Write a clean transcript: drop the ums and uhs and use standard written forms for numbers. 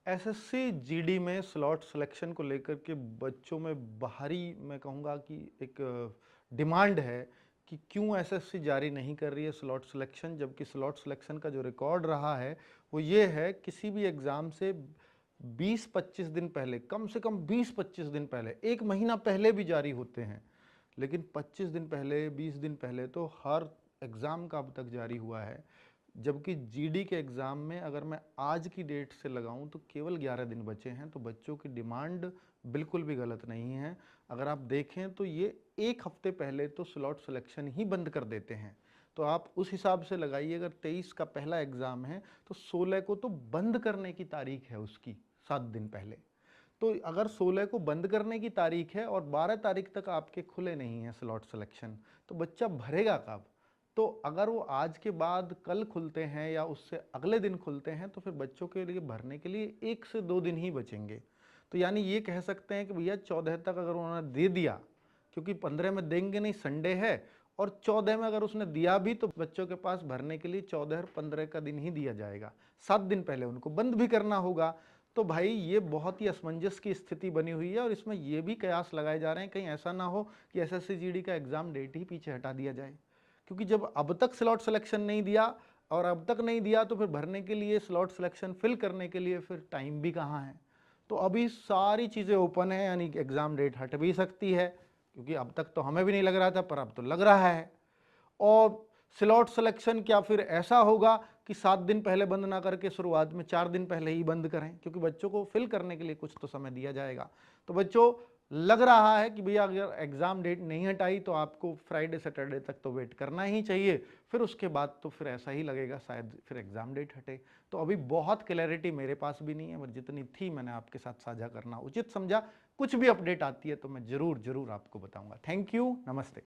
SSC GD में slot selection को लेकर के बच्चों में बाहरी मैं कहूँगा कि एक डिमांड है कि क्यों एसएससी जारी नहीं कर रही है स्लॉट सिलेक्शन, जबकि स्लॉट सिलेक्शन का जो रिकॉर्ड रहा है वो ये है किसी भी एग्ज़ाम से 20-25 दिन पहले, कम से कम 20-25 दिन पहले, एक महीना पहले भी जारी होते हैं, लेकिन 25 दिन पहले, 20 दिन पहले तो हर एग्ज़ाम का अब तक जारी हुआ है। जबकि जीडी के एग्ज़ाम में अगर मैं आज की डेट से लगाऊं तो केवल 11 दिन बचे हैं, तो बच्चों की डिमांड बिल्कुल भी गलत नहीं है। अगर आप देखें तो ये एक हफ्ते पहले तो स्लॉट सिलेक्शन ही बंद कर देते हैं, तो आप उस हिसाब से लगाइए। अगर 23 का पहला एग्ज़ाम है तो 16 को तो बंद करने की तारीख है उसकी, 7 दिन पहले। तो अगर 16 को बंद करने की तारीख है और 12 तारीख तक आपके खुले नहीं हैं स्लॉट सिलेक्शन, तो बच्चा भरेगा कब? तो अगर वो आज के बाद कल खुलते हैं या उससे अगले दिन खुलते हैं तो फिर बच्चों के लिए भरने के लिए 1 से 2 दिन ही बचेंगे। तो यानी ये कह सकते हैं कि भैया 14 तक अगर उन्होंने दे दिया, क्योंकि 15 में देंगे नहीं, संडे है, और 14 में अगर उसने दिया भी तो बच्चों के पास भरने के लिए 14 और 15 का दिन ही दिया जाएगा, 7 दिन पहले उनको बंद भी करना होगा। तो भाई ये बहुत ही असमंजस की स्थिति बनी हुई है और इसमें ये भी कयास लगाए जा रहे हैं कहीं ऐसा ना हो कि एसएससी जीडी का एग्जाम डेट ही पीछे हटा दिया जाए, क्योंकि जब अब तक स्लॉट सिलेक्शन नहीं दिया और अब तक नहीं दिया तो फिर भरने के लिए, स्लॉट सिलेक्शन फिल करने के लिए फिर टाइम भी कहाँ है। तो अभी सारी चीज़ें ओपन है, यानी कि एग्ज़ाम डेट हट भी सकती है, क्योंकि अब तक तो हमें भी नहीं लग रहा था पर अब तो लग रहा है। और स्लॉट सिलेक्शन क्या फिर ऐसा होगा कि 7 दिन पहले बंद ना करके शुरुआत में 4 दिन पहले ही बंद करें, क्योंकि बच्चों को फिल करने के लिए कुछ तो समय दिया जाएगा। तो बच्चों, लग रहा है कि भैया अगर एग्ज़ाम डेट नहीं हटाई तो आपको फ्राइडे सैटरडे तक तो वेट करना ही चाहिए, फिर उसके बाद तो फिर ऐसा ही लगेगा शायद फिर एग्ज़ाम डेट हटे। तो अभी बहुत क्लैरिटी मेरे पास भी नहीं है, पर जितनी थी मैंने आपके साथ साझा करना उचित समझा। कुछ भी अपडेट आती है तो मैं ज़रूर आपको बताऊंगा। थैंक यू, नमस्ते।